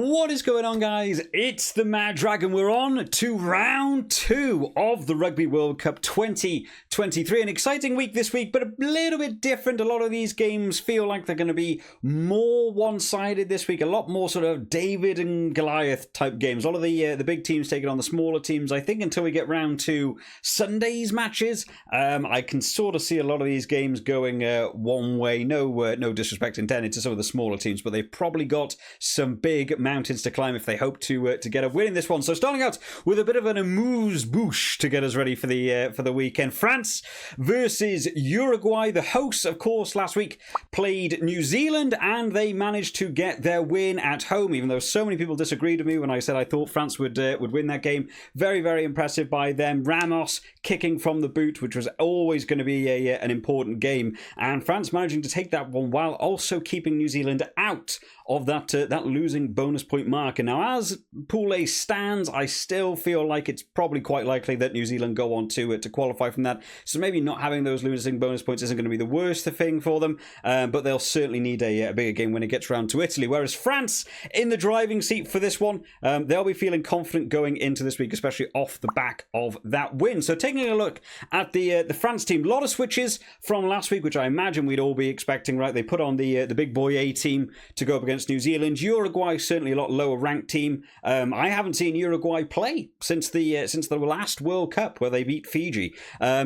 What is going on, guys? It's the Mad Dragon. We're on to round 2 of the Rugby World Cup 2023. An exciting week this week, but a little bit different. A lot of these games feel like they're going to be more one-sided this week. A lot more sort of David and Goliath type games. A lot of the big teams taking on the smaller teams. I think until we get round to Sunday's matches, I can sort of see a lot of these games going one way. No disrespect intended to some of the smaller teams, but they've probably got some big mountains to climb if they hope to get a win in this one. So starting out with a bit of an amuse-bouche to get us ready for the weekend. France versus Uruguay. The hosts, of course, last week played New Zealand and they managed to get their win at home, even though so many people disagreed with me when I said I thought France would win that game. Very, very impressive by them. Ramos kicking from the boot, which was always going to be an important game, and France managing to take that one while also keeping New Zealand out of that losing bonus point marker. Now, as Pool A stands, I still feel like it's probably quite likely that New Zealand go on to qualify from that. So maybe not having those losing bonus points isn't going to be the worst thing for them, but they'll certainly need a bigger game when it gets round to Italy. Whereas France in the driving seat for this one, they'll be feeling confident going into this week, especially off the back of that win. So taking a look at the France team, a lot of switches from last week, which I imagine we'd all be expecting, right? They put on the big boy A team to go up against New Zealand. Uruguay certainly a lot lower ranked team. I haven't seen Uruguay play since the last World Cup where they beat Fiji.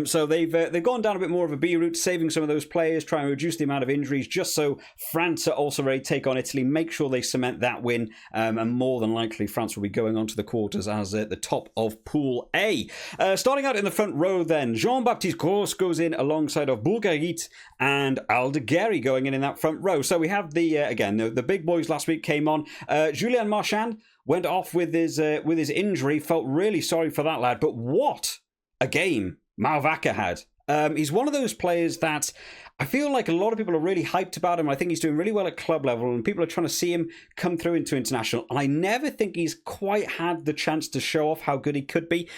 So they've gone down a bit more of a B route, saving some of those players, trying to reduce the amount of injuries, just so France are also ready to take on Italy, make sure they cement that win, and more than likely France will be going on to the quarters as the top of Pool A. Starting out in the front row then, Jean-Baptiste Gros goes in alongside of Bourgarit and Aldegheri going in that front row. So we have the big boys last week came on. Julian Marchand went off with his injury. Felt really sorry for that lad. But what a game Malvaca had. He's one of those players that I feel like a lot of people are really hyped about him. I think he's doing really well at club level and people are trying to see him come through into international. And I never think he's quite had the chance to show off how good he could be.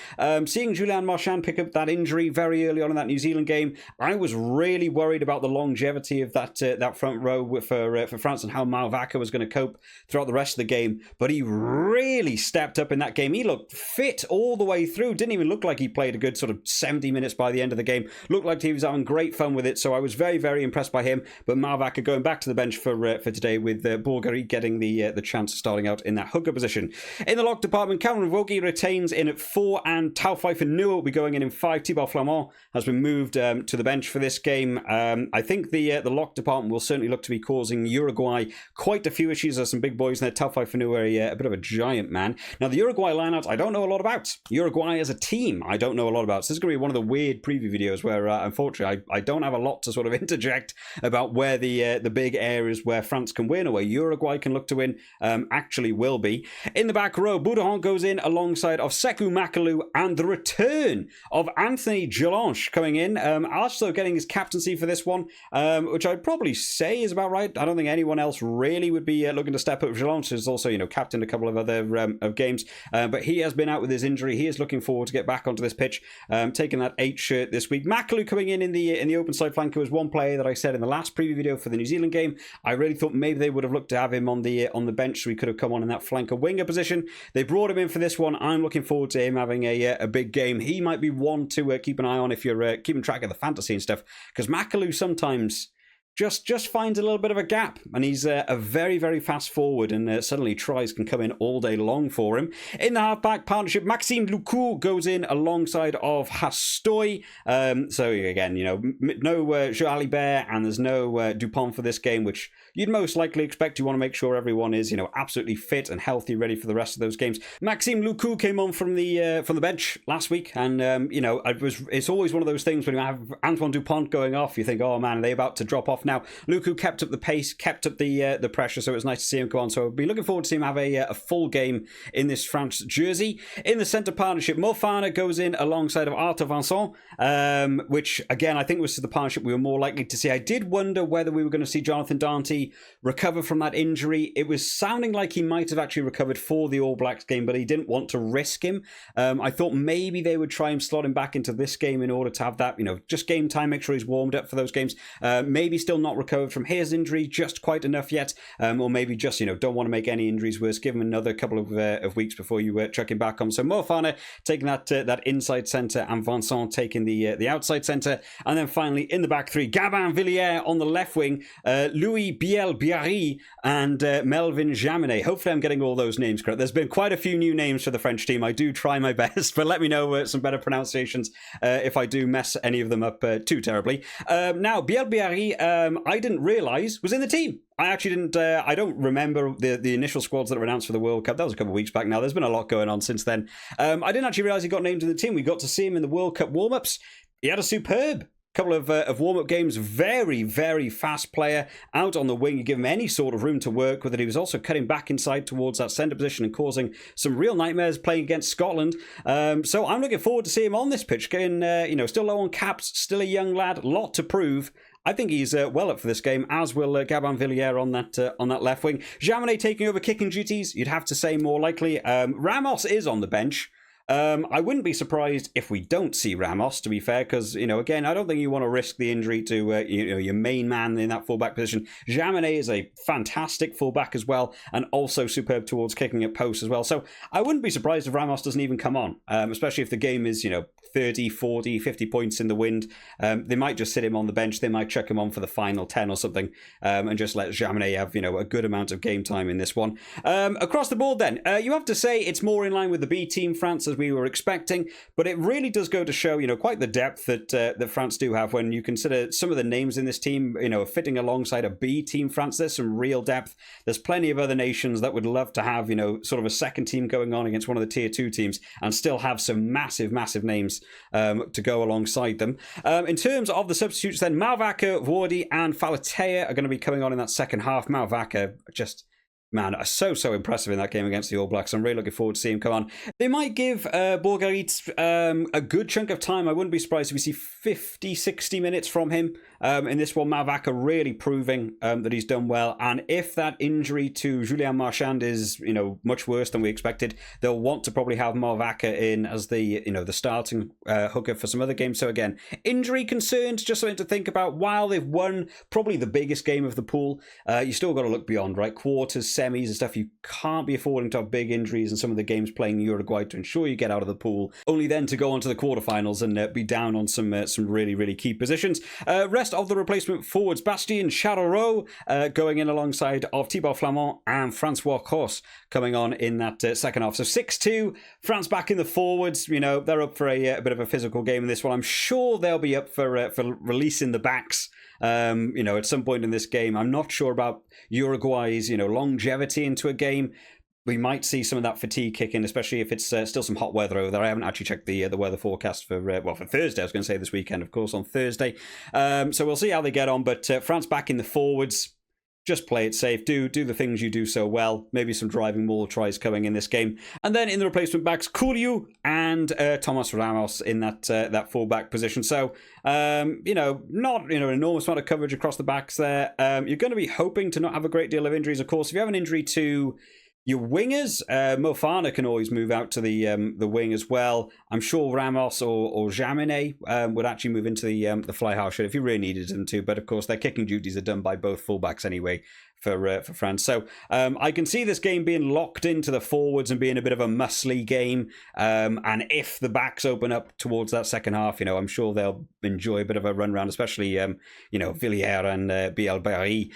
Seeing Julian Marchand pick up that injury very early on in that New Zealand game, I was really worried about the longevity of that front row for France and how Malvaca was going to cope throughout the rest of the game. But he really stepped up in that game. He looked fit all the way through. Didn't even look like he played a good sort of 70 minutes by the end of the game. Looked like he was having great fun with it. So I was very, very impressed by him. But Malvaca going back to the bench for today, with Bourgarit getting the chance of starting out in that hooker position. In the lock department, Cameron Vogie retains in at 4 and Taufeif and Nua will be going in 5. Thibaut Flamand has been moved to the bench for this game. I think the lock department will certainly look to be causing Uruguay quite a few issues. There's some big boys in there. Taufeif and Nua a bit of a giant man. Now the Uruguay lineouts I don't know a lot about. Uruguay as a team I don't know a lot about. So this is going to be one of the weird preview videos where unfortunately I don't have a lot to sort of interject about where the big areas where France can win or where Uruguay can look to win actually will be. In the back row, Boudouin goes in alongside of Sekou Makalu and the return of Anthony Gelange coming in. Also getting his captaincy for this one, which I'd probably say is about right. I don't think anyone else really would be looking to step up. Gelange is also, captained a couple of other of games, but he has been out with his injury. He is looking forward to get back onto this pitch, taking that 8 shirt this week. Makalu coming in the open side flanker was one player that I said in the last preview video for the New Zealand game. I really thought maybe they would have looked to have him on the bench so he could have come on in that flanker winger position. They brought him in for this one. I'm looking forward to him having a big game. He might be one to keep an eye on if you're keeping track of the fantasy and stuff, because Makalu sometimes just finds a little bit of a gap, and he's a very, very fast forward, and suddenly tries can come in all day long for him. In the halfback partnership, Maxime Loukou goes in alongside of Hastoy. So again, no Joe Alibert, and there's no Dupont for this game, which you'd most likely expect. You want to make sure everyone is absolutely fit and healthy, ready for the rest of those games. Maxime Loukou came on from the bench last week, and it's always one of those things when you have Antoine Dupont going off, you think, oh man, are they about to drop off now? Loukou kept up the pace, kept up the pressure, so it was nice to see him go on. So I'll be looking forward to see him have a full game in this France jersey. In the centre partnership, Mofana goes in alongside of Arthur Vincent, which again I think was the partnership we were more likely to see. I did wonder whether we were going to see Jonathan Darnty recover from that injury. It was sounding like he might have actually recovered for the All Blacks game, but he didn't want to risk him. I thought maybe they would try and slot him back into this game in order to have that, just game time, make sure he's warmed up for those games. Maybe still still not recovered from his injury just quite enough yet, or maybe just, don't want to make any injuries worse. Give him another couple of weeks before you chuck him back on. So Moefana taking that inside centre, and Vincent taking the outside centre. And then finally in the back three, Gabin Villiers on the left wing, Louis Biel-Biarri and Melvin Jaminet. Hopefully I'm getting all those names correct. There's been quite a few new names for the French team. I do try my best, but let me know some better pronunciations if I do mess any of them up too terribly. Now, Biel-Biarri, I didn't realise was in the team. I actually didn't, I don't remember the initial squads that were announced for the World Cup. That was a couple of weeks back now. There's been a lot going on since then. I didn't actually realise he got named in the team. We got to see him in the World Cup warm-ups. He had a superb couple of warm-up games. Very, very fast player out on the wing. You give him any sort of room to work with it. He was also cutting back inside towards that centre position and causing some real nightmares playing against Scotland. So I'm looking forward to seeing him on this pitch. Getting, still low on caps, still a young lad, lot to prove. I think he's well up for this game, as will Gabin Villiers on that left wing. Jaminet taking over kicking duties, you'd have to say more likely. Ramos is on the bench. I wouldn't be surprised if we don't see Ramos, to be fair, because, again, I don't think you want to risk the injury to, your main man in that fullback position. Jaminet is a fantastic fullback as well, and also superb towards kicking at post as well. So I wouldn't be surprised if Ramos doesn't even come on, especially if the game is, 30, 40, 50 points in the wind. They might just sit him on the bench. They might chuck him on for the final 10 or something, and just let Jaminet have, a good amount of game time in this one. Across the board then, you have to say it's more in line with the B team France as we were expecting, but it really does go to show, quite the depth that France do have when you consider some of the names in this team, fitting alongside a B team France. There's some real depth. There's plenty of other nations that would love to have, sort of a second team going on against one of the tier 2 teams and still have some massive, massive names to go alongside them. In terms of the substitutes then, Malvaca, Wardy and Falatea are going to be coming on in that second half. Malvaca just... man, so impressive in that game against the All Blacks. I'm really looking forward to seeing him come on. They might give Bourgarit a good chunk of time. I wouldn't be surprised if we see 50, 60 minutes from him in this one. Malvaca really proving that he's done well. And if that injury to Julien Marchand is, much worse than we expected, they'll want to probably have Malvaca in as the starting hooker for some other games. So again, injury concerns, just something to think about. While they've won probably the biggest game of the pool, you still got to look beyond, right? Quarters, semis and stuff. You can't be affording to have big injuries in some of the games playing Uruguay to ensure you get out of the pool, only then to go on to the quarterfinals and be down on some really, really key positions. Rest of the replacement forwards, Bastien Charleroi going in alongside of Thibaut Flamand and Francois Cros coming on in that second half. So 6-2, France back in the forwards. They're up for a bit of a physical game in this one. I'm sure they'll be up for releasing the backs at some point in this game. I'm not sure about Uruguay's, longevity into a game. We might see some of that fatigue kick in, especially if it's still some hot weather over there. I haven't actually checked the weather forecast for Thursday. I was going to say this weekend, of course, on Thursday. So we'll see how they get on. But France back in the forwards. Just play it safe. Do the things you do so well. Maybe some driving maul tries coming in this game. And then in the replacement backs, Couriou and Thomas Ramos in that full-back position. So, not an enormous amount of coverage across the backs there. You're going to be hoping to not have a great deal of injuries. Of course, if you have an injury to your wingers, Moefana can always move out to the wing as well. I'm sure Ramos or Jaminet would actually move into the fly half if you really needed them to. But of course, their kicking duties are done by both fullbacks anyway for France. So I can see this game being locked into the forwards and being a bit of a muscly game. And if the backs open up towards that second half, I'm sure they'll enjoy a bit of a run round, especially Villiers and Biel-Biarri.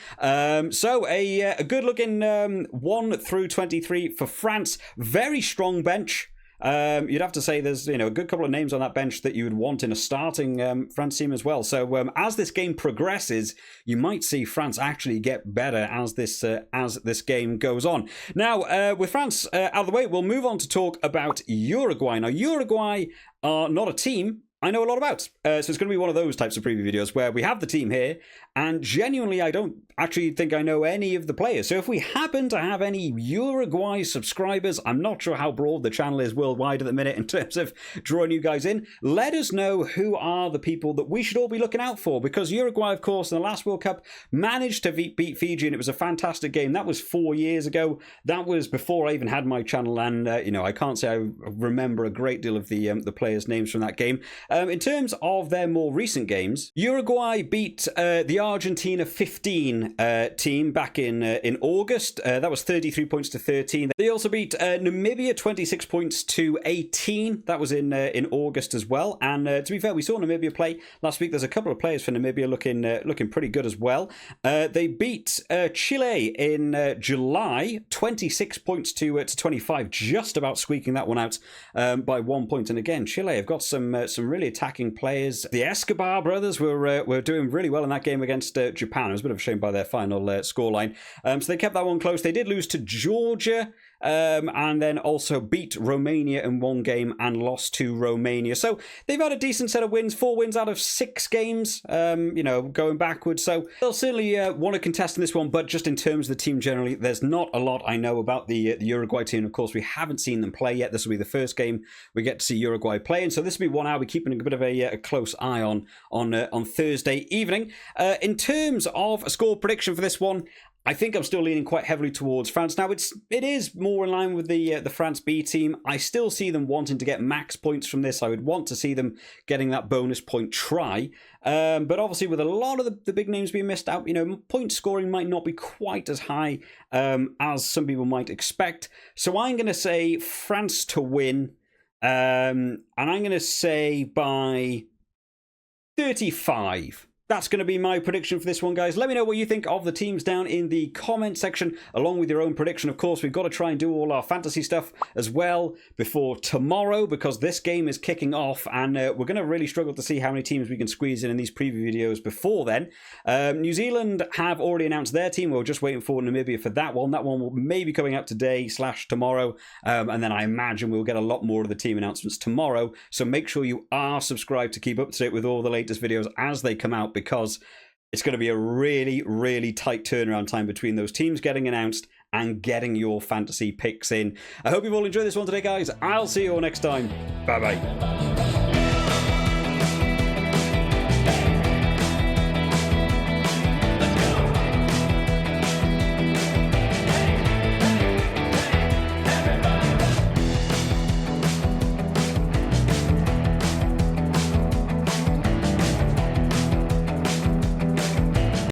So a good looking 1 through 23 for France. Very strong bench. You'd have to say there's a good couple of names on that bench that you would want in a starting France team as well. So as this game progresses, you might see France actually get better as this game goes on. Now, with France out of the way, we'll move on to talk about Uruguay. Now, Uruguay are not a team I know a lot about. So it's going to be one of those types of preview videos where we have the team here, and genuinely I don't actually think I know any of the players. So if we happen to have any Uruguay subscribers, I'm not sure how broad the channel is worldwide at the minute in terms of drawing you guys in, let us know who are the people that we should all be looking out for, because Uruguay, of course, in the last World Cup managed to beat Fiji, and it was a fantastic game. That was 4 years ago. That was before I even had my channel, and I can't say I remember a great deal of the players' names from that game. In terms of their more recent games, Uruguay beat the Argentina 15 team back in August. That was 33 points to 13. They also beat Namibia 26 points to 18. That was in August as well. And to be fair, we saw Namibia play last week. There's a couple of players for Namibia looking pretty good as well. They beat Chile in July, 26 points to 25, just about squeaking that one out by 1 point. And again, Chile have got some really attacking players. The Escobar brothers were doing really well in that game against Japan. It was a bit of a shame by their final scoreline. So they kept that one close. They did lose to Georgia. And then also beat Romania in one game and lost to Romania. So they've had a decent set of wins, 4 wins out of 6 games, going backwards. So they'll certainly want to contest in this one, but just in terms of the team generally, there's not a lot I know about the Uruguay team. Of course, we haven't seen them play yet. This will be the first game we get to see Uruguay play, and so this will be one I'll be keeping a bit of a close eye on Thursday evening. In terms of a score prediction for this one, I think I'm still leaning quite heavily towards France. Now, it is more in line with the France B team. I still see them wanting to get max points from this. I would want to see them getting that bonus point try. But obviously, with a lot of the big names being missed out, point scoring might not be quite as high as some people might expect. So I'm going to say France to win. And I'm going to say by 35. That's going to be my prediction for this one, guys. Let me know what you think of the teams down in the comment section, along with your own prediction. Of course, we've got to try and do all our fantasy stuff as well before tomorrow, because this game is kicking off, and we're going to really struggle to see how many teams we can squeeze in these preview videos before then. New Zealand have already announced their team. We're just waiting for Namibia for that one. That one will maybe coming out today/tomorrow, and then I imagine we'll get a lot more of the team announcements tomorrow. So make sure you are subscribed to keep up to date with all the latest videos as they come out, because it's going to be a really, really tight turnaround time between those teams getting announced and getting your fantasy picks in. I hope you've all enjoyed this one today, guys. I'll see you all next time. Bye-bye.